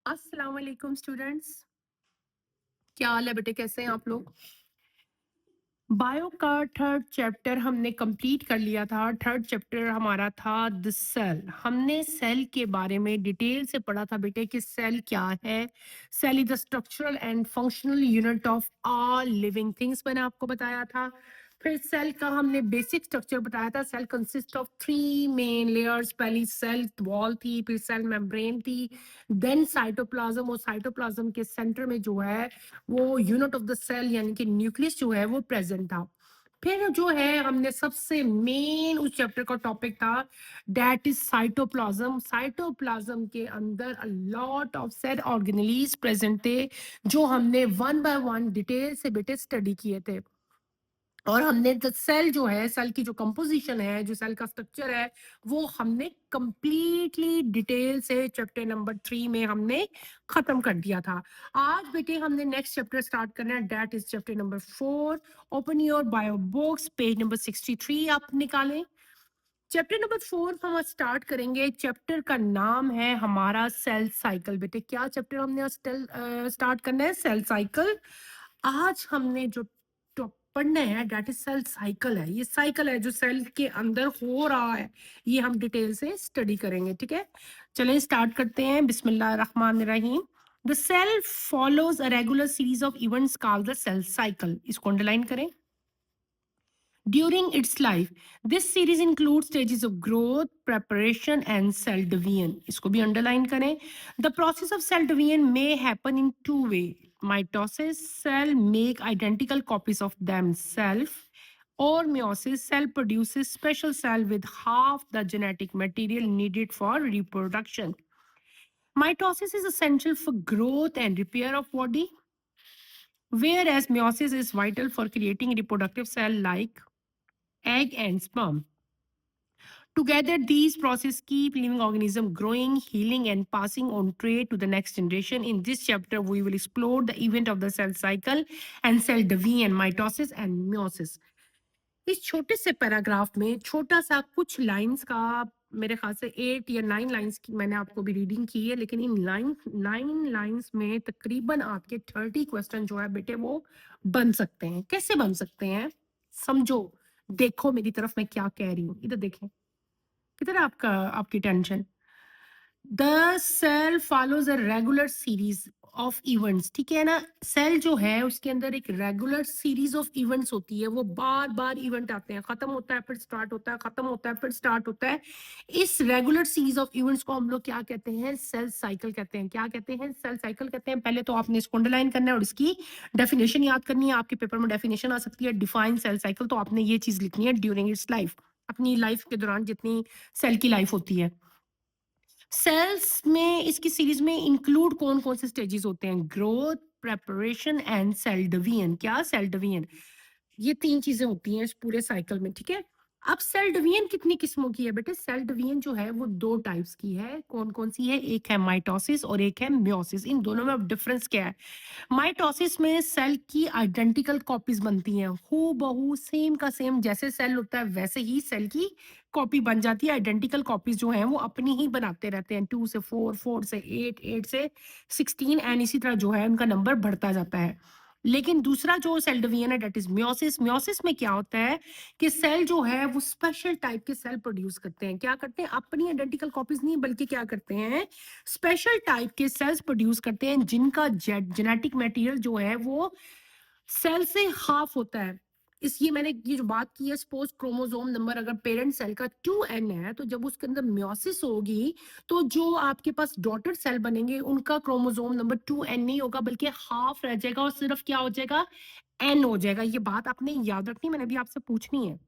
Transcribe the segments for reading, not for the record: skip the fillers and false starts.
अस्सलाम वालेकुम स्टूडेंट्स। क्या हाल है बेटे, कैसे हैं आप लोग? बायो का थर्ड चैप्टर हमने कंप्लीट कर लिया था। थर्ड चैप्टर हमारा था द सेल। हमने सेल के बारे में डिटेल से पढ़ा था बेटे कि सेल क्या है। Cell is the structural and functional unit of all living things, मैंने आपको बताया था। फिर सेल का हमने बेसिक स्ट्रक्चर बताया था। Cell consist of three main layers. पहली सेल वॉल थी, फिर सेल मेम्ब्रेन थी, देन साइटोप्लाज्म, और साइटोप्लाज्म के सेंटर में जो है वो यूनिट ऑफ द सेल यानी कि न्यूक्लियस जो है वो प्रेजेंट था। फिर जो है हमने सबसे मेन उस चैप्टर का टॉपिक था दैट इज साइटोप्लाज्म। साइटोप्लाज्म के अंदर a lot of cell organelles present थे, जो हमने वन बाय वन डिटेल से बेटे स्टडी किए थे। और हमने द सेल जो है, सेल की जो कंपोजिशन है, जो सेल का स्ट्रक्चर है, वो हमने कंप्लीटली डिटेल से चैप्टर नंबर 3 में हमने खत्म कर दिया था। आज बेटे हमने नेक्स्ट चैप्टर स्टार्ट करना है, that is chapter number 4। Open your bio books, page number 63 आप निकालें। चैप्टर नंबर 4 हम आज स्टार्ट करेंगे। चैप्टर का नाम है हमारा सेल साइकिल। बेटे क्या चैप्टर हमने आज स्टार्ट करना है? Cell cycle. आज हमने जो पढ़ना है डेट इज सेल साइकिल है। ये साइकिल है जो सेल के अंदर हो रहा है, ये हम डिटेल से स्टडी करेंगे। ठीक है, चलें स्टार्ट करते हैं। बिस्मिल्लाह रहमान रहीम। The cell follows a regular series of events called the cell cycle. इसको अंडरलाइन करें। During its life, this series includes stages of growth, preparation, and cell division. इसको भी underline करें. The process of cell division may happen in two ways. Mitosis, cell make identical copies of themselves, or meiosis, cell produces special cell with half the genetic material needed for reproduction. Mitosis is essential for growth and repair of body, whereas meiosis is vital for creating reproductive cell like egg and sperm. Together, these processes keep living organism growing, healing, and passing on trait to the next generation. In this chapter, we will explore the event of the cell cycle and cell division, mitosis and meiosis. इस छोटे से paragraph में छोटा सा कुछ lines का, मेरे ख्याल से 8 या 9 लाइंस की मैंने आपको भी रीडिंग की है, लेकिन इन 9 लाइंस में तकरीबन आपके 30 क्वेश्चन जो है बेटे वो बन सकते हैं। कैसे बन सकते हैं समझो, देखो मेरी तरफ मैं क्या कह रही हूँ, इधर देखें, किधर है आपका आपकी tension. The cell follows a regular series of events. ठीक है ना, सेल जो है उसके अंदर एक रेगुलर सीरीज ऑफ इवेंट्स होती है। वो बार बार इवेंट आते हैं, खत्म होता है फिर स्टार्ट होता है, खत्म होता है फिर स्टार्ट होता है। इस रेगुलर सीरीज ऑफ इवेंट्स को हम लोग क्या कहते हैं? सेल साइकिल कहते हैं। क्या कहते हैं? सेल साइकिल कहते हैं। पहले तो आपने इसको अंडरलाइन करना है और इसकी डेफिनेशन याद करनी है। आपके पेपर में डेफिनेशन आ सकती है, डिफाइन सेल साइकिल। तो आपने ये चीज लिखनी है ड्यूरिंग इट्स लाइफ, अपनी लाइफ के दौरान जितनी सेल की लाइफ होती है। सेल्स में इसकी सीरीज में इंक्लूड कौन कौन से स्टेजेस होते हैं? Growth, preparation and cell division. क्या? Cell division. ये 3 चीजें होती हैं इस पूरे साइकिल में। ठीक है, अब सेल डिवीजन कितनी किस्मों की है बेटे? सेल डिवीजन जो है वो 2 टाइप्स की है। कौन कौन सी है? एक है माइटोसिस और एक है मियोसिस। इन दोनों में अब डिफरेंस क्या है? माइटोसिस में सेल की आइडेंटिकल कॉपीज बनती हैं, हू बहू सेम का सेम जैसे सेल होता है वैसे ही सेल की कॉपी बन जाती है। आइडेंटिकल कॉपीज जो हैं वो अपनी ही बनाते रहते हैं, 2 से 4, 4 से 8, 8 से 16 एंड इसी तरह जो है उनका नंबर बढ़ता जाता है। लेकिन दूसरा जो सेल डिवीजन है दैट इज मियोसिस। मियोसिस में क्या होता है कि सेल जो है वो स्पेशल टाइप के सेल प्रोड्यूस करते हैं। क्या करते हैं? अपनी आइडेंटिकल कॉपीज नहीं, बल्कि क्या करते हैं? स्पेशल टाइप के सेल्स प्रोड्यूस करते हैं जिनका जेनेटिक मटेरियल जो है वो सेल से हाफ होता है। इस ये मैंने ये जो बात की है, सपोज क्रोमोसोम नंबर अगर पेरेंट सेल का 2n है, तो जब उसके अंदर मियोसिस होगी तो जो आपके पास डॉटर सेल बनेंगे उनका क्रोमोसोम नंबर 2n नहीं होगा, बल्कि हाफ रह जाएगा और सिर्फ क्या हो जाएगा? n हो जाएगा। ये बात आपने याद रखनी, मैंने भी आपसे पूछनी है।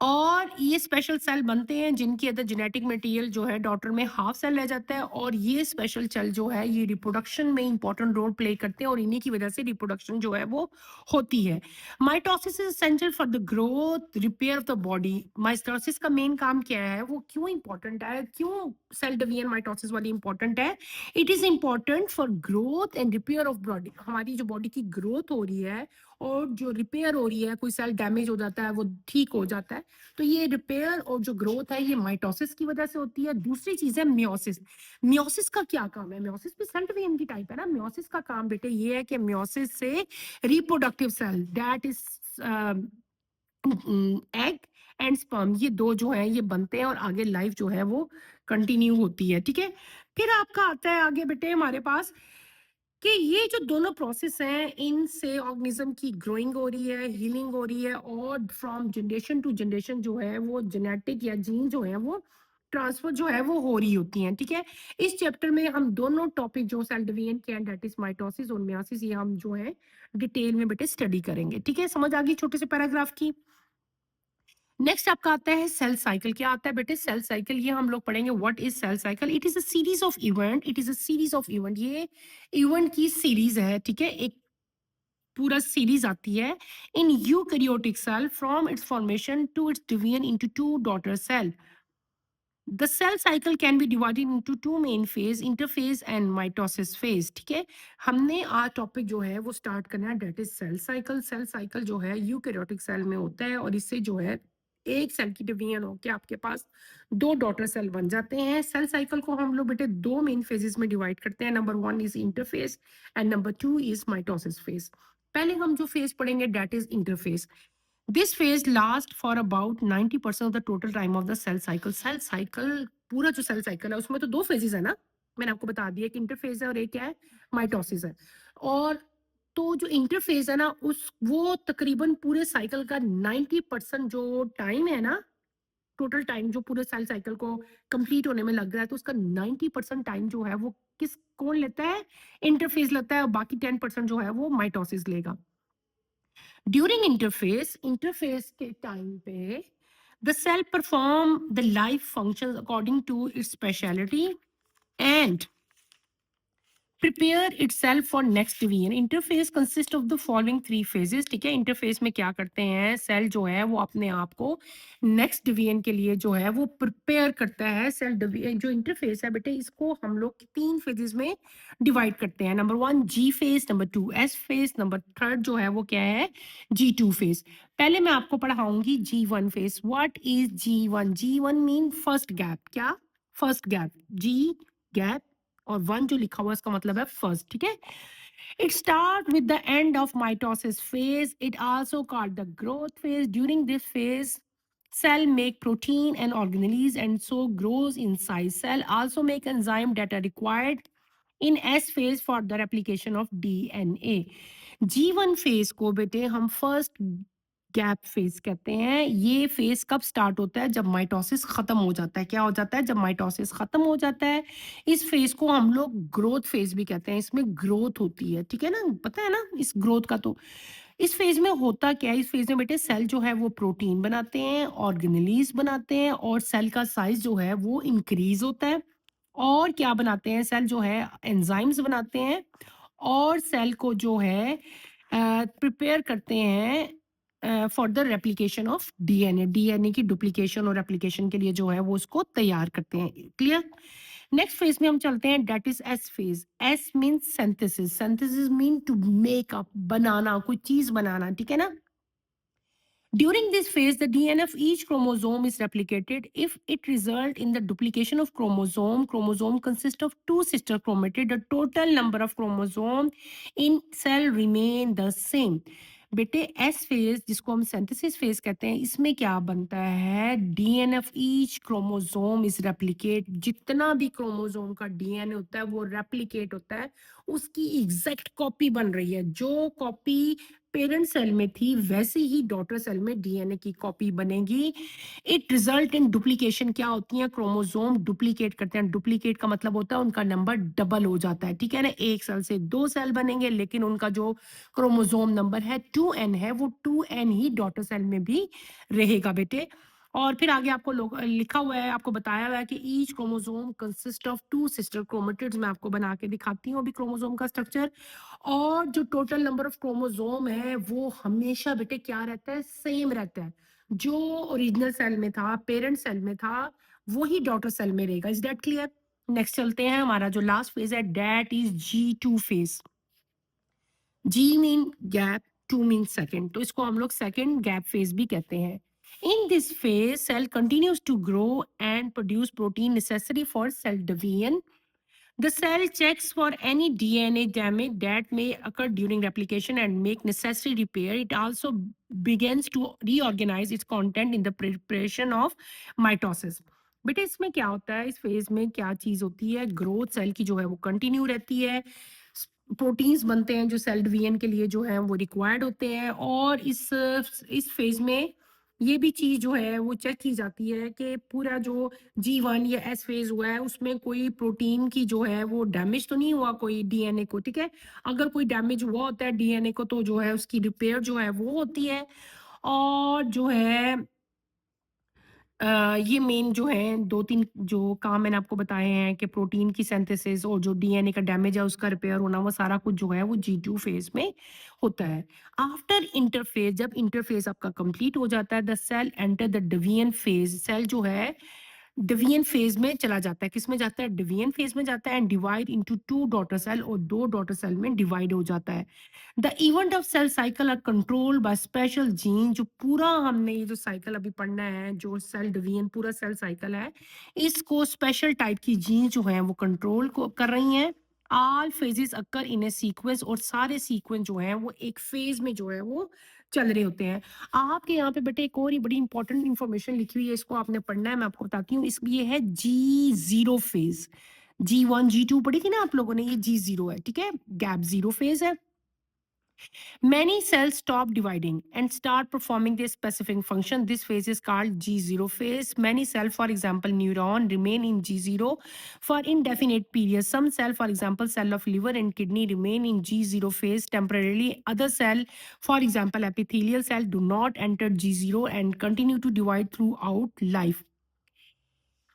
और ये स्पेशल सेल बनते हैं जिनके अंदर जेनेटिक मटेरियल जो है डॉटर में हाफ सेल रह जाता है, और ये स्पेशल सेल जो है ये रिप्रोडक्शन में इंपॉर्टेंट रोल प्ले करते हैं और इन्हीं की वजह से रिप्रोडक्शन जो है वो होती है। Mitosis is essential for the growth repair of the body. Mitosis का मेन काम क्या है? वो क्यों इंपॉर्टेंट है? क्यों सेल डिवीजन माइटोसिस वाली इंपॉर्टेंट है? It is important for growth and repair of body. हमारी जो बॉडी की ग्रोथ हो रही है और जो रिपेयर हो रही है, कोई सेल डैमेज हो जाता है वो ठीक हो जाता है। तो ये रिपेयर और जो ग्रोथ है ये माइटोसिस की वजह से होती है। दूसरी चीज है मियोसिस। मियोसिस का क्या काम है? मियोसिस भी सेल डिवीजन की टाइप है ना। मियोसिस का काम बेटे ये है कि मियोसिस से reproductive cell that is egg and sperm, ये दो जो है ये बनते हैं और आगे लाइफ जो है वो कंटिन्यू होती है। ठीक है, फिर आपका आता है आगे बेटे हमारे पास कि ये जो दोनों प्रोसेस हैं इनसे ऑर्गेनिज्म की ग्रोइंग हो रही है, हीलिंग हो रही है, और फ्रॉम जनरेशन टू जनरेशन जो है वो जेनेटिक या जीन जो है वो ट्रांसफर जो है वो हो रही होती हैं। ठीक है, इस चैप्टर में हम दोनों टॉपिक जो सेल डिवीजन के हैं दैट इज माइटोसिस और मियोसिस, ये हम जो है डिटेल में बेटे स्टडी करेंगे। ठीक है, समझ आ गई छोटे से पैराग्राफ की। नेक्स्ट आपका आता है सेल साइकिल। क्या आता है बेटे? सेल साइकिल ये हम लोग पढ़ेंगे। What is cell cycle? It is a series of event. It is a series of event, ये इवेंट की सीरीज है। ठीक है, एक पूरा सीरीज आती है in eukaryotic cell from its formation to its division into two daughter cell. The cell cycle can be divided into two main phase, interphase and mitosis phase। ठीक है, हमने आज टॉपिक जो है वो स्टार्ट करना है that is cell cycle. Cell cycle जो है यूकैरियोटिक सेल में होता है और इससे जो है एक सेल की डिवीजन होकर आपके पास दो डॉटर सेल बन जाते हैं। सेल साइकिल को हम लोग बेटे दो मेन फेजेस में डिवाइड करते हैं। Number 1 is interphase and number 2 is mitosis phase. पहले हम जो फेज पढ़ेंगे that is interphase. This phase lasts for about 90% of the total time of the cell cycle। Cell cycle पूरा जो cell cycle है उसमें तो दो phases है ना, मैंने आपको बता दिया कि इंटरफेज है और एक क्या है, माइटोसिस है। और तो जो इंटरफेज है ना उस वो तकरीबन पूरे साइकिल का 90% जो टाइम है ना, टोटल टाइम जो पूरे सेल साइकिल को कंप्लीट होने में लग रहा है, तो उसका 90% टाइम जो है वो किस कौन लेता है? इंटरफेज लेता है, और बाकी 10% जो है वो माइटोसिस लेगा। ड्यूरिंग इंटरफेस के टाइम पे the cell perform the life functions according to its speciality and prepare itself for next division। Interphase consist of the following three phases. ठीक है, इंटरफेस में क्या करते हैं, सेल जो है वो अपने आप को नेक्स्ट डिवीजन के लिए जो है वो प्रिपेयर करता है। सेल डिवीजन जो इंटरफेस है बेटे इसको हम लोग तीन फेजेस में डिवाइड करते हैं। Number 1 G phase, number 2 S phase, number third जो है वो क्या है, G2 फेज। पहले मैं आपको पढ़ाऊंगी G1 phase. What is G1? G1 mean first gap. क्या? First gap. G गैप और 1 जो लिखा हुआ है इसका मतलब है फर्स्ट। ठीक है, it start with the end of mitosis phase। it also called the growth phase। during this phase cell make protein and organelles and so grows in size। cell also make enzyme that are required in S phase for the replication of DNA। G1 phase को बेटे हम first gap phase कहते हैं। ये phase कब start होता है? जब माइटोसिस खत्म हो जाता है। क्या हो जाता है? जब माइटोसिस खत्म हो जाता है। इस फेज को हम लोग ग्रोथ फेज भी कहते हैं, इसमें ग्रोथ होती है। ठीक है ना, पता है ना इस ग्रोथ का। तो इस फेज में होता क्या है? इस फेज में बेटे सेल जो है वो प्रोटीन बनाते हैं, ऑर्गेनेलीज बनाते हैं, और सेल का साइज जो है वो इंक्रीज होता है। और क्या बनाते हैं? सेल जो है एंजाइम्स बनाते हैं, और सेल को जो है प्रिपेयर करते हैं for the replication of DNA. DNA की डुप्लीकेशन और रेप्लिकेशन के लिए जो है वो उसको तैयार करते हैं। क्लियर? नेक्स्ट फेज में हम चलते हैं that is S phase. S mean synthesis. Synthesis mean to make up, बनाना, कोई चीज बनाना। ठीक है ना। During this phase, the DNA of each chromosome is replicated. If it results in the duplication of chromosome consists of two sister chromatids. The total number of chromosomes in cell remain the same। बेटे S phase जिसको हम synthesis phase कहते हैं, इसमें क्या बनता है? DNA of each chromosome is replicate. जितना भी क्रोमोसोम का डीएनए होता है वो रेप्लिकेट होता है, उसकी एग्जैक्ट कॉपी बन रही है। जो कॉपी पेरेंट सेल में थी वैसे ही डॉटर सेल में डीएनए की कॉपी बनेगी। It result in duplication. क्या होती है? क्रोमोसोम डुप्लीकेट करते हैं। डुप्लीकेट का मतलब होता है उनका नंबर डबल हो जाता है। ठीक है ना, एक सेल से दो सेल बनेंगे लेकिन उनका जो क्रोमोसोम नंबर है 2n है, वो 2n ही डॉटर सेल में भी रहेगा बेटे। और फिर आगे आपको लिखा हुआ है, आपको बताया हुआ है कि each chromosome consist of two sister chromatids. मैं आपको बना के दिखाती हूँ अभी क्रोमोसोम का स्ट्रक्चर। और जो टोटल नंबर ऑफ क्रोमोसोम है वो हमेशा बेटे क्या रहता है? सेम रहता है। जो ओरिजिनल सेल में था, पेरेंट सेल में था, वही डॉटर सेल में रहेगा। Is that clear? नेक्स्ट चलते हैं, हमारा जो लास्ट फेज है that is G2 phase. G mean gap, 2 means second, तो इसको हम लोग सेकेंड गैप फेज भी कहते हैं। In this phase cell continues to grow and produce protein necessary for cell division. The cell checks for any DNA damage that may occur during replication and make necessary repair. It also begins to reorganize its content in the preparation of mitosis. बेटे इसमें क्या होता है, इस phase में क्या चीज होती है, ग्रोथ सेल की जो है वो कंटिन्यू रहती है, प्रोटीन्स बनते हैं जो सेल डिवीजन के लिए जो है वो रिक्वायर्ड होते हैं, और इस फेज में ये भी चीज जो है वो चेक की जाती है कि पूरा जो G1 या एस फेज हुआ है उसमें कोई प्रोटीन की जो है वो डैमेज तो नहीं हुआ कोई डीएनए को, ठीक है। अगर कोई डैमेज हुआ होता है डीएनए को तो जो है उसकी रिपेयर जो है वो होती है। और जो है ये मेन जो है 2-3 जो काम मैंने आपको बताए हैं कि प्रोटीन की सिंथेसिस और जो डीएनए का डैमेज है उसका रिपेयर होना, वो सारा कुछ जो है वो G2 फेज में होता है। आफ्टर इंटरफेज, जब इंटरफेज आपका कंप्लीट हो जाता है, the cell enter the division phase, cell जो है डिवीजन फेज में चला जाता है। किस में जाता है? डिवीजन फेज में जाता है, and divide into 2 daughter cell, और 2 डॉटर सेल में डिवाइड हो जाता है। The event of cell cycle are controlled by special gene. जो पूरा हमने ये जो साइकिल अभी पढ़ना है, जो सेल डिवीजन पूरा सेल साइकिल है, इसको स्पेशल टाइप की जीन जो है वो कंट्रोल को कर रही हैं। ऑल फेजेस अकर इन ए सीक्वेंस, और सारे सीक्वेंस जो है वो एक फेज में जो है वो चल रहे होते हैं। आपके यहाँ पे बेटे एक और ही बड़ी इंपॉर्टेंट इंफॉर्मेशन लिखी हुई है, इसको आपने पढ़ना है, मैं आपको बताती हूँ। इस ये है G0 फेज। G1 G2 पढ़ी थी ना आप लोगों ने, ये G0 है, ठीक है, गैप जीरो फेज है। Many cells stop dividing and start performing their specific function. This phase is called G0 phase. Many cells, for example, neuron, remain in G0 for indefinite periods. Some cells, for example, cell of liver and kidney, remain in G0 phase temporarily. Other cells, for example, epithelial cell, do not enter G0 and continue to divide throughout life.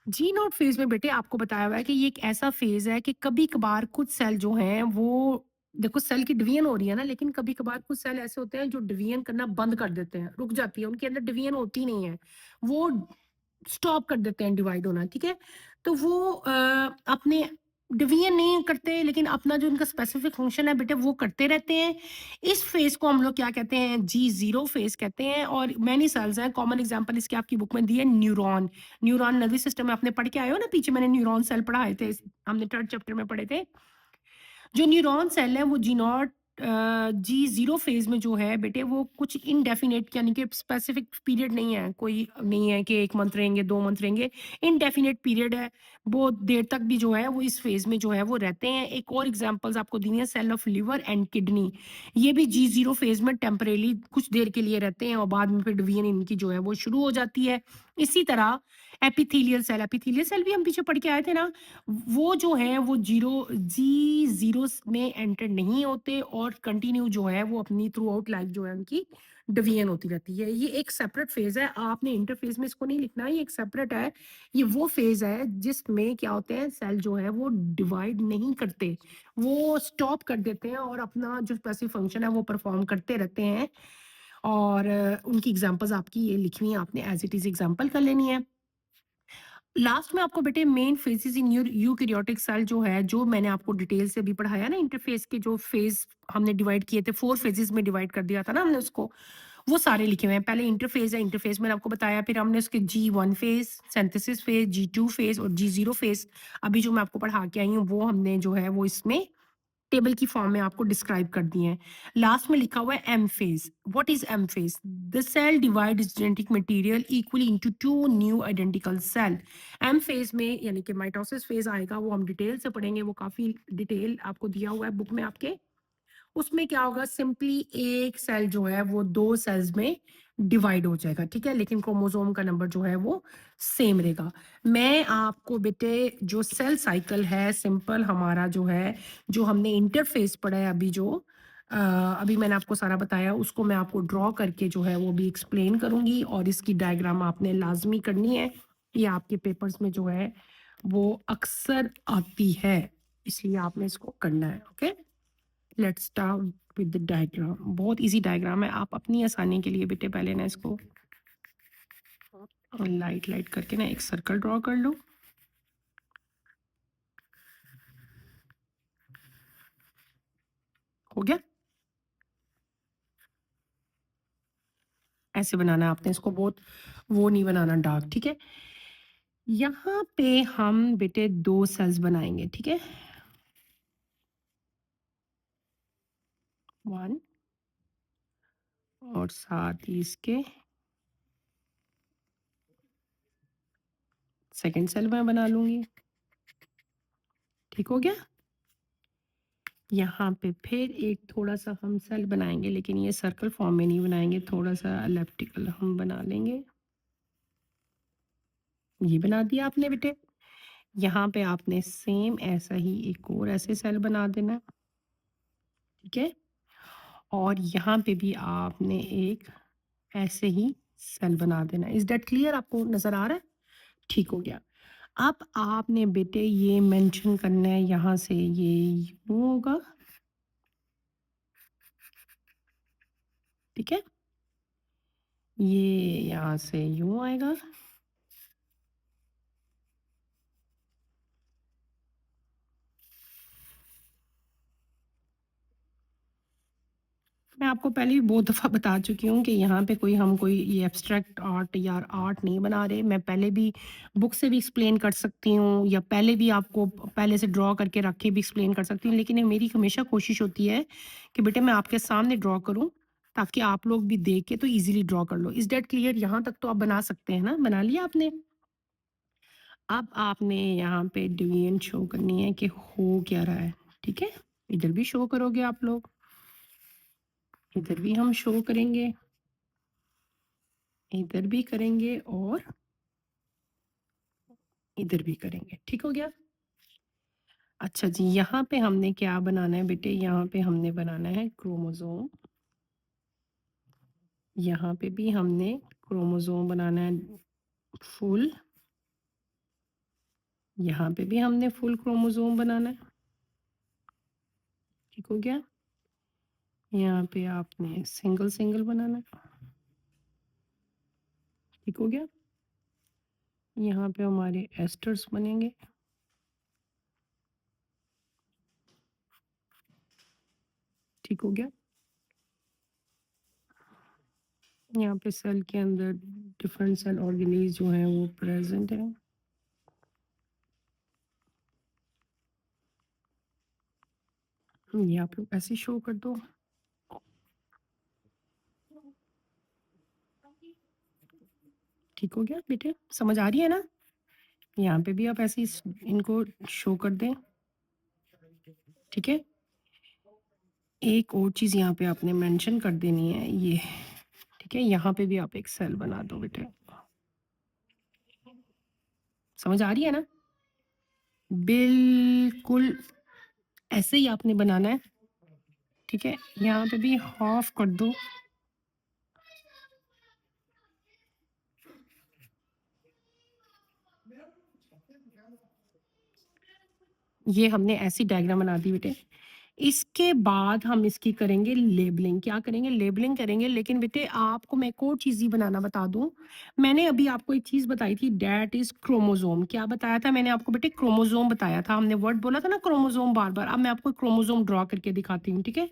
G0 phase में बेटे आपको बताया हुआ है कि ये एक ऐसा फेज है कि कभी कभार कुछ सेल जो हैं वो, देखो सेल की डिवीजन हो रही है ना, लेकिन कभी कभार कुछ सेल ऐसे होते हैं जो डिवीजन करना बंद कर देते हैं, रुक जाती है, उनके अंदर डिवीजन होती नहीं है, वो स्टॉप कर देते हैं डिवाइड होना, ठीक है। तो वो अपने डिवीजन नहीं करते, लेकिन अपना जो उनका स्पेसिफिक फंक्शन है बेटे वो करते रहते हैं। इस फेज को हम लोग क्या कहते हैं? G0 फेज कहते हैं। और मैनी सेल्स हैं, कॉमन एग्जांपल इसके आपकी बुक में दी है न्यूरॉन। न्यूरॉन नर्वस सिस्टम में आपने पढ़ के आए हो ना, पीछे मैंने न्यूरॉन सेल पढ़ाए थे, हमने 3rd चैप्टर में पढ़े थे। जो न्यूरॉन सेल है वो G0 फेज में जो है बेटे वो कुछ इनडेफिनेट, यानी कि स्पेसिफिक पीरियड नहीं है, कोई नहीं है कि 1 मंथ रहेंगे 2 मंथ रहेंगे, इनडेफिनेट पीरियड है, बहुत देर तक भी जो है वो इस फेज में जो है वो रहते हैं। एक और एग्जांपल्स आपको दी है, cell of liver and kidney, ये भी G0 फेज में टेम्परेली कुछ देर के लिए रहते हैं और बाद में फिर डिवीजन इनकी जो है वो शुरू हो जाती है। इसी तरह एपिथेलियल सेल भी हम पीछे पढ़ के आए थे ना, वो जो है वो G0 में एंटर नहीं होते और कंटिन्यू जो है वो अपनी थ्रू आउट लाइफ जो है उनकी डिवीजन होती रहती है। ये एक सेपरेट फेज है, आपने इंटरफेज में इसको नहीं लिखना, ये एक सेपरेट है। ये वो फेज है जिसमें क्या होते हैं, सेल जो है वो डिवाइड नहीं करते, वो स्टॉप कर देते हैं और अपना जो स्पेसिफिक फंक्शन है वो परफॉर्म करते रहते हैं। और उनकी एग्जांपल्स आपकी ये लिखी हुई है, आपने एज इट इज एग्जांपल कर लेनी है। लास्ट में आपको बेटे main phases in eukaryotic cell जो है, जो मैंने आपको डिटेल से भी पढ़ाया ना, इंटरफेस के जो फेज हमने डिवाइड किए थे, 4 फेजेस में डिवाइड कर दिया था ना हमने उसको, वो सारे लिखे हुए हैं। पहले इंटरफेज है, इंटरफेज मैंने आपको बताया, फिर हमने उसके G1 phase, synthesis phase, G2 phase और G0 फेज, अभी जो मैं आपको पढ़ा के आई हूँ वो हमने जो है वो इसमें टेबल की फॉर्म में आपको डिस्क्राइब कर दिए हैं। लास्ट में लिखा हुआ है M phase. What is M phase? The cell divide its genetic material equally into 2 new identical cell. M phase में यानी कि माइटोसिस फेज आएगा, वो हम डिटेल से पढ़ेंगे, वो काफी डिटेल आपको दिया हुआ है बुक में आपके। उसमें क्या होगा, सिंपली एक सेल जो है वो 2 सेल्स में डिवाइड हो जाएगा, ठीक है, लेकिन क्रोमोसोम का नंबर जो है वो सेम रहेगा। मैं आपको बेटे जो सेल साइकिल है सिंपल हमारा जो है, जो हमने इंटरफेस पढ़ा है अभी, जो अभी मैंने आपको सारा बताया, उसको मैं आपको ड्रॉ करके जो है वो भी एक्सप्लेन करूंगी, और इसकी डायग्राम आपने लाजमी करनी है। ये आपके पेपर्स में जो है वो अक्सर आती है, इसलिए आपने इसको करना है। Okay, let's start with the diagram. बहुत इजी डायग्राम है, आप अपनी आसानी के लिए बेटे पहले ना इसको लाइट लाइट करके ना एक सर्कल ड्रॉ कर लो। हो गया? ऐसे बनाना है आपने इसको, बहुत वो नहीं बनाना डार्क, ठीक है। यहाँ पे हम बेटे 2 सेल्स बनाएंगे, ठीक है। 1 और साथ ही इसके सेकंड सेल मैं बना लूंगी, ठीक हो गया। यहाँ पे फिर एक थोड़ा सा हम सेल बनाएंगे, लेकिन ये सर्कल फॉर्म में नहीं बनाएंगे, थोड़ा सा एलिप्टिकल हम बना लेंगे। ये बना दिया आपने बेटे। यहाँ पे आपने सेम ऐसा ही एक और ऐसे सेल बना देना, ठीक है। और यहाँ पे भी आपने एक ऐसे ही सेल बना देना। Is that clear? आपको नजर आ रहा है? ठीक हो गया। अब आपने बेटे ये मेंशन करना है, यहाँ से ये यूं होगा, ठीक है। ये यहाँ से यूं आएगा, मैं आपको पहले भी बहुत दफ़ा बता चुकी हूँ कि यहाँ पे कोई ये एब्स्ट्रैक्ट आर्ट या आर्ट नहीं बना रहे। मैं पहले भी बुक से भी एक्सप्लेन कर सकती हूँ, या पहले भी आपको पहले से ड्रॉ करके रख के भी एक्सप्लेन कर सकती हूँ, लेकिन ये मेरी हमेशा कोशिश होती है कि बेटे मैं आपके सामने ड्रॉ करूँ, ताकि आप लोग भी देख के तो ईजिली ड्रॉ कर लो। Is date clear? यहाँ तक तो आप बना सकते हैं ना? बना लिया आपने? अब आपने यहाँ पे डिवीजन शो करनी है कि हो क्या रहा है, ठीक है। इधर भी शो करोगे आप लोग, इधर भी हम शो करेंगे, इधर भी करेंगे और इधर भी करेंगे, ठीक हो गया। अच्छा जी, यहाँ पे हमने क्या बनाना है बेटे? यहाँ पे हमने बनाना है क्रोमोसोम। यहाँ पे भी हमने क्रोमोसोम बनाना है फुल, यहाँ पे भी हमने फुल क्रोमोसोम बनाना है, ठीक हो गया। यहाँ पे आपने सिंगल सिंगल बनाना है, ठीक हो गया। यहाँ पे हमारे एस्टर्स बनेंगे, ठीक हो गया। यहाँ पे सेल के अंदर डिफरेंट सेल ऑर्गेनीज जो हैं वो प्रेजेंट हैं। ये आप लोग ऐसे शो कर दो, ठीक हो गया बेटे। समझ आ रही है ना? यहाँ पे भी आप ऐसे इनको शो कर दें, ठीक है। एक और चीज़ यहाँ पे आपने मेंशन कर देनी है, ये, ठीक है। यहाँ पे भी आप एक सेल बना दो बेटे। समझ आ रही है ना? बिल्कुल ऐसे ही आपने बनाना है, ठीक है। यहाँ पे भी हाफ कर दो, ये हमने ऐसी डायग्राम बना दी बेटे। इसके बाद हम इसकी करेंगे लेबलिंग। क्या करेंगे? लेबलिंग करेंगे। लेकिन बेटे आपको मैं एक और चीज़ ही बनाना बता दूं, मैंने अभी आपको एक चीज़ बताई थी, डैट इज क्रोमोसोम। क्या बताया था मैंने आपको बेटे? क्रोमोसोम बताया था। हमने वर्ड बोला था ना क्रोमोसोम बार बार। अब मैं आपको क्रोमोसोम ड्रॉ करके दिखाती हूँ, ठीक है।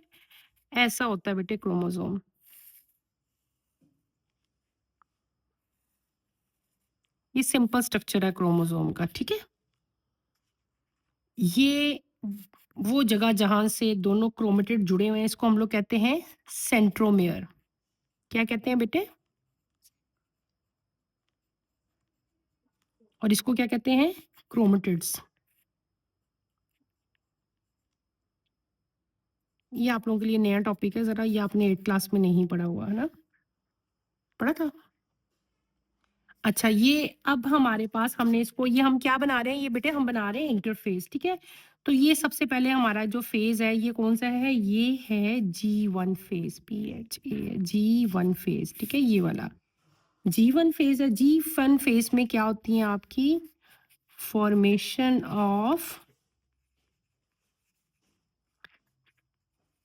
ऐसा होता है बेटे क्रोमोसोम। ये सिंपल स्ट्रक्चर है क्रोमोसोम का, ठीक है। ये वो जगह जहां से दोनों क्रोमेटिड जुड़े हुए हैं, इसको हम लोग कहते हैं सेंट्रोमेयर। क्या कहते हैं बेटे? और इसको क्या कहते हैं? क्रोमेटिड्स। ये आप लोगों के लिए नया टॉपिक है, जरा ये आपने 8 क्लास में नहीं पढ़ा हुआ है ना? पढ़ा था? अच्छा, ये अब हमारे पास हमने इसको, ये हम क्या बना रहे हैं? ये बेटे हम बना रहे हैं इंटरफेस, ठीक है। तो ये सबसे पहले हमारा जो फेज है ये कौन सा है? ये है G1 phase, PHA, G1 phase, ठीक है। ये वाला G1 फेज है। G1 फेज में क्या होती है आपकी? Formation of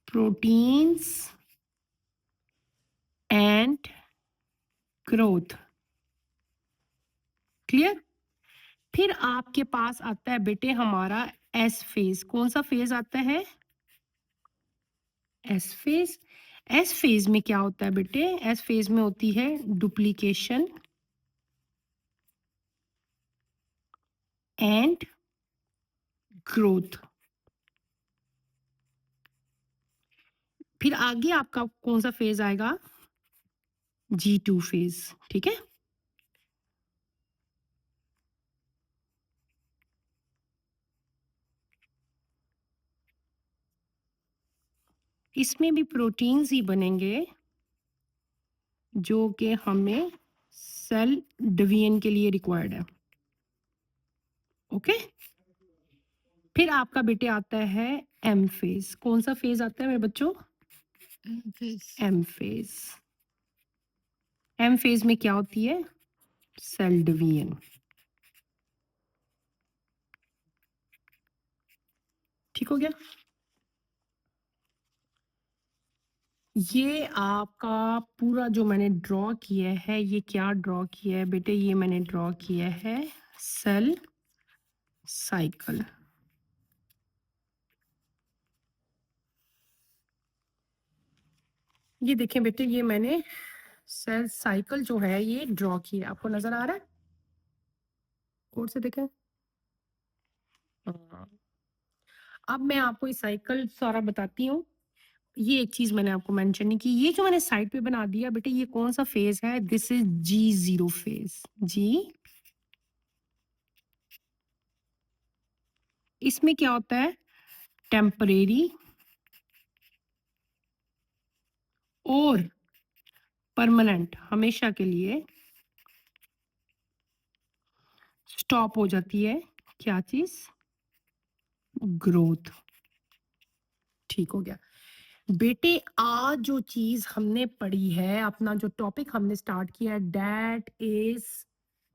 proteins and growth. Clear? फिर आपके पास आता है बेटे हमारा एस फेज। कौन सा फेज आता है? S phase. एस फेज में क्या होता है बेटे? एस फेज में होती है डुप्लीकेशन एंड ग्रोथ। फिर आगे आपका कौन सा फेज आएगा? G2 phase. ठीक है, इसमें भी प्रोटीन्स ही बनेंगे जो कि हमें सेल डिवीजन के लिए रिक्वायर्ड है। ओके, फिर आपका बेटे आता है एम फेज। कौन सा फेज आता है मेरे बच्चों? M phase. एम फेज में क्या होती है? Cell division. ठीक हो गया? ये आपका पूरा जो मैंने ड्रॉ किया है, ये क्या ड्रॉ किया है बेटे? ये मैंने ड्रॉ किया है सेल साइकिल। ये देखें बेटे, ये मैंने सेल साइकिल जो है ये ड्रॉ किया, आपको नजर आ रहा है? और से देखें। हाँ। अब मैं आपको इस साइकिल सारा बताती हूँ। ये एक चीज मैंने आपको मेंशन नहीं की, ये जो मैंने साइड पे बना दिया बेटे, ये कौन सा फेज है? This is G0 phase. जी, इसमें क्या होता है? टेम्परेरी और परमानेंट, हमेशा के लिए स्टॉप हो जाती है क्या चीज? ग्रोथ। ठीक हो गया बेटे। आज जो चीज हमने पढ़ी है, अपना जो टॉपिक हमने स्टार्ट किया है, दैट इज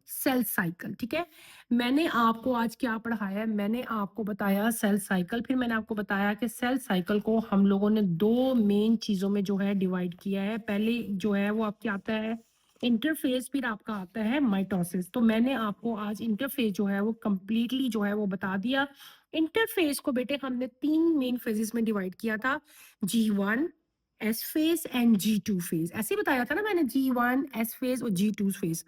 सेल साइकिल। ठीक है, मैंने आपको आज क्या पढ़ाया है? मैंने आपको बताया सेल साइकिल। फिर मैंने आपको बताया कि सेल साइकिल को हम लोगों ने दो मेन चीजों में जो है डिवाइड किया है। पहले जो है वो आपके आता है इंटरफेस, फिर आपका आता है माइटोसिस। तो मैंने आपको आज इंटरफेस जो है वो कंप्लीटली जो है वो बता दिया। इंटरफेस को बेटे हमने तीन मेन फेजेस में डिवाइड किया था, G1 S phase and G2 phase. ऐसे बताया था ना मैंने, G1 एस फेज और G2 फेज।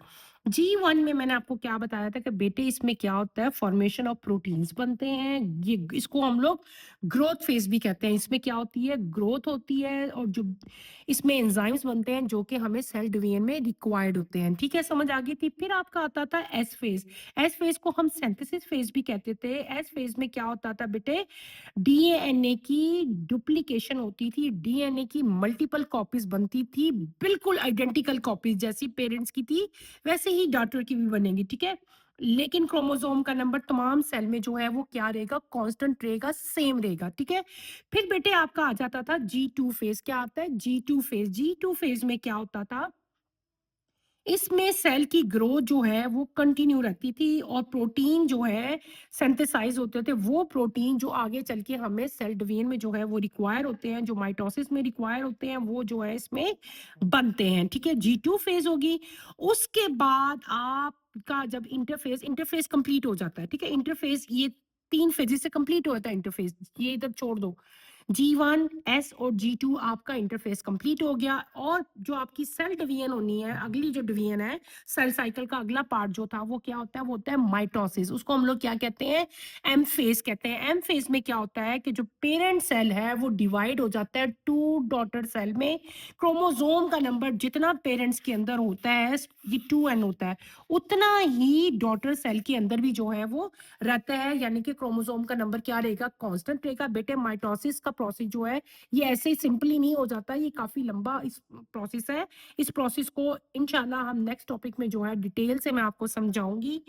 G1 में मैंने आपको क्या बताया था कि बेटे इसमें क्या होता है? फॉर्मेशन ऑफ प्रोटीन्स बनते हैं। ये इसको हम लोग ग्रोथ फेज भी कहते हैं। इसमें क्या होती है? ग्रोथ होती है, और जो इसमें एंजाइम्स बनते हैं जो कि हमें सेल डिवीजन में रिक्वायर्ड होते हैं। ठीक है, समझ आ गई थी? फिर आपका आता था एस फेज। एस फेज को हम सिंथेसिस फेज भी कहते थे। एस फेज में क्या होता था बेटे? डीएनए की डुप्लीकेशन होती थी, डीएनए की मल्टीपल कॉपीज बनती थी, बिल्कुल आइडेंटिकल कॉपीज, जैसी पेरेंट्स की थी वैसे ही डॉटर की भी बनेगी। ठीक है, लेकिन क्रोमोसोम का नंबर तमाम सेल में जो है वो क्या रहेगा? कांस्टेंट रहेगा, सेम रहेगा। ठीक है, फिर बेटे आपका आ जाता था G2 फेज। क्या आता है? G2 phase. G2 फेज में क्या होता था? इसमें सेल की ग्रोथ जो है वो कंटिन्यू रहती थी, और प्रोटीन जो है सिंथेसाइज होते थे, वो प्रोटीन जो आगे चल के हमें सेल डिवीजन में जो है वो रिक्वायर होते हैं, जो माइटोसिस में रिक्वायर होते हैं, वो जो है इसमें बनते हैं। ठीक है, G2 फेज होगी। उसके बाद आपका जब इंटरफेस इंटरफेस कंप्लीट हो जाता है, ठीक है, इंटरफेस ये तीन फेजेस से कंप्लीट होता है इंटरफेस, ये इधर छोड़ दो। G1 एस और G2 आपका इंटरफेस कंप्लीट हो गया, और जो आपकी सेल डिवीजन होनी है, अगली जो डिवीजन है सेल साइकिल का अगला पार्ट जो था वो क्या होता है? वो होता है माइटोसिस। उसको हम लोग क्या कहते हैं? एम फेज कहते हैं। एम फेज में क्या होता है कि जो पेरेंट सेल है वो डिवाइड हो जाता है टू डॉटर सेल में। क्रोमोसोम का नंबर जितना पेरेंट्स के अंदर होता है, ये 2n होता है, उतना ही डॉटर सेल के अंदर भी जो है वो रहता है, यानी कि क्रोमोसोम का नंबर क्या रहेगा? कांस्टेंट रहेगा। बेटे माइटोसिस का प्रोसेस जो है ये ऐसे ही सिंपली नहीं हो जाता, ये काफी लंबा इस प्रोसेस है। इस प्रोसेस को इंशाल्लाह हम नेक्स्ट टॉपिक में जो है डिटेल से मैं आपको समझाऊंगी।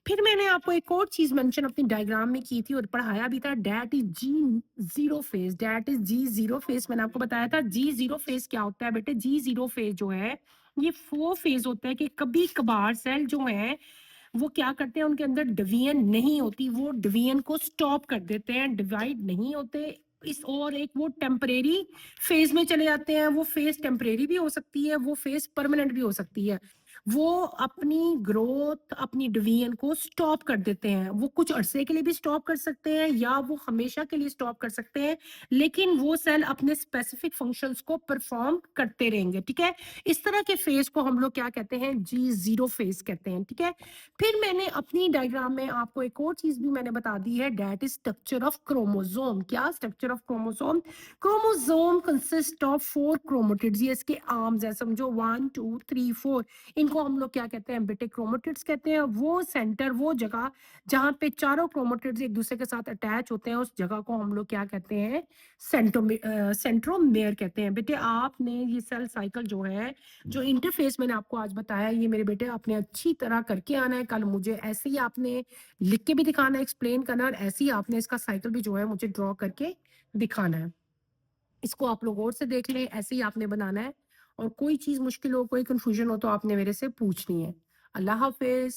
फिर मैंने आपको एक और चीज मेंशन अपनी डायग्राम में की थी और पढ़ाया भी था, that is G0 phase. That is G0 phase मैंने आपको बताया था। G0 फेज क्या होता है बेटे? G0 फेज जो है ये वो फेज होता है कि कभी कभार सेल जो है वो क्या करते हैं, उनके अंदर डिवीजन नहीं होती, वो डिवीजन को स्टॉप कर देते हैं, डिवाइड नहीं होते। इस और एक वो टेम्परेरी फेज में चले जाते हैं। वो फेज टेम्परेरी भी हो सकती है, वो फेज परमानेंट भी हो सकती है। वो अपनी ग्रोथ, अपनी डिवीजन को स्टॉप कर देते हैं। वो कुछ अरसे के लिए भी स्टॉप कर सकते हैं या वो हमेशा के लिए स्टॉप कर सकते हैं, लेकिन वो सेल अपने स्पेसिफिक फंक्शंस को परफॉर्म करते रहेंगे, ठीक है? इस तरह के फेज को हम लोग क्या कहते हैं? G0 फेज कहते हैं, ठीक है? फिर मैंने अपनी डायग्राम में आपको एक और चीज भी मैंने बता दी है, that is structure of chromosome. क्या structure of chromosome? Chromosome consist of 4 chromatids. ये इसके आर्म्स है, समझो 1 2 3 4। इनको हम लोग क्या कहते हैं बेटे? क्रोमेटिड्स कहते हैं। वो सेंटर, वो जगह जहाँ पे चारों क्रोमेटिड्स एक दूसरे के साथ अटैच होते हैं, उस जगह को हम लोग क्या कहते हैं? सेंट्रोमेयर कहते हैं। बेटे आपने ये सेल साइकिल जो है, जो इंटरफेस मैंने आपको आज बताया, ये मेरे बेटे आपने अच्छी तरह करके आना है। कल मुझे ऐसे ही आपने लिख के भी दिखाना है, एक्सप्लेन करना है, और ऐसे ही आपने इसका साइकिल भी जो है मुझे ड्रॉ करके दिखाना है। इसको आप लोग और से देख लें, ऐसे ही आपने बनाना है। और कोई चीज़ मुश्किल हो, कोई कंफ्यूजन हो तो आपने मेरे से पूछनी है। अल्लाह हाफ़िज़।